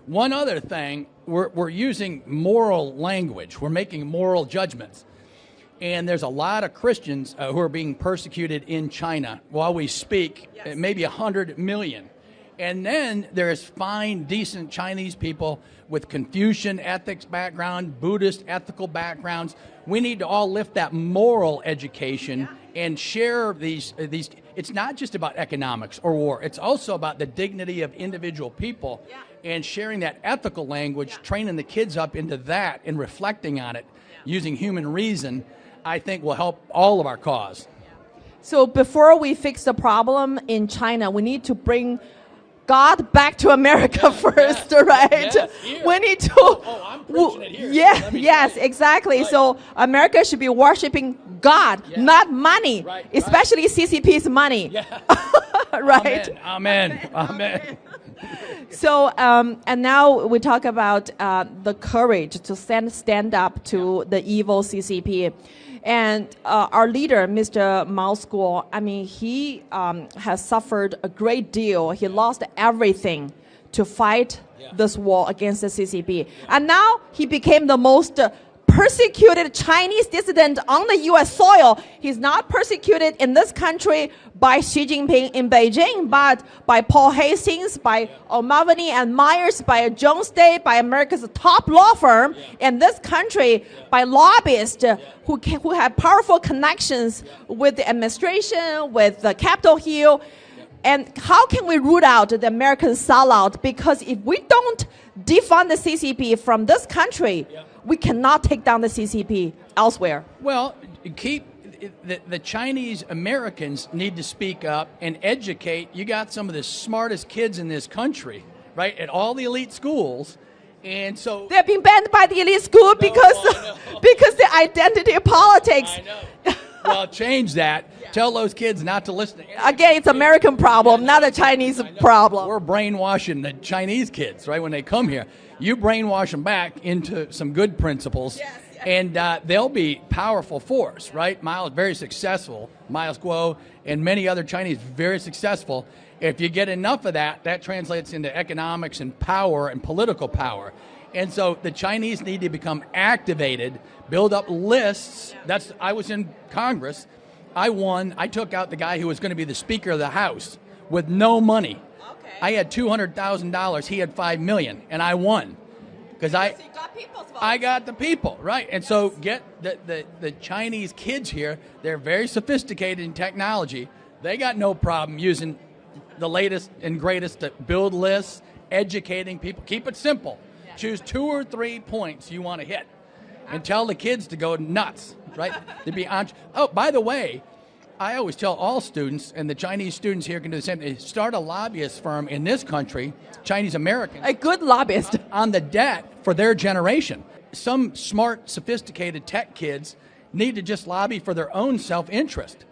One other thing, we're using moral language. We're making moral judgments. And there's a lot of Christians who are being persecuted in China while we speak, yes. Maybe 100 million. And then there's fine, decent Chinese people with Confucian ethics background, Buddhist ethical backgrounds. We need to all lift that moral education and share these. It's not just about economics or war. It's also about the dignity of individual people and sharing that ethical language, training the kids up into that and reflecting on it using human reason, I think will help all of our cause. So before we fix the problem in China, we need to bring God back to America first, right? Yes, we need to. I'm preaching it here. Yeah, yes, exactly. Right. So America should be worshiping God, not money, right, especially CCP's money. Yeah. Right? Amen. So, and now we talk about the courage to stand up to the evil CCP. And our leader, Mr. Miles Guo, I mean, he has suffered a great deal. He lost everything to fight this war against the CCP. And now he became the most persecuted Chinese dissident on the U.S. soil. He's not persecuted in this country by Xi Jinping in Beijing, but by Paul Hastings, by O'Malveny and Myers, by Jones Day, by America's top law firm in this country, by lobbyists who have powerful connections with the administration, with Capitol Hill. And how can we root out the American sellout? Because if we don't defund the CCP from this country, we cannot take down the CCP elsewhere. Well, the Chinese Americans need to speak up and educate. You got some of the smartest kids in this country, right, at all the elite schools. And so they're being banned by the elite school because the identity politics. I know. Well, change that. Tell those kids not to listen to Again, it's an American problem, not a Chinese problem. We're brainwashing the Chinese kids, right, when they come here. You brainwash them back into some good principles, and they'll be powerful force, right? Miles, very successful. Miles Guo and many other Chinese, very successful. If you get enough of that, that translates into economics and power and political power. And so the Chinese need to become activated, build up lists. I was in Congress. I won. I took out the guy who was going to be the Speaker of the House with no money. Okay. I had $200,000. He had $5 million, and I won because you got people's votes. I got the people, right? And so get the Chinese kids here. They're very sophisticated in technology. They got no problem using the latest and greatest to build lists, educating people. Keep it simple. Choose 2 or 3 points you want to hit, and tell the kids to go nuts, right? To be oh, by the way, I always tell all students, and the Chinese students here can do the same thing, start a lobbyist firm in this country, Chinese Americans. A good lobbyist. On the debt for their generation. Some smart, sophisticated tech kids need to just lobby for their own self-interest.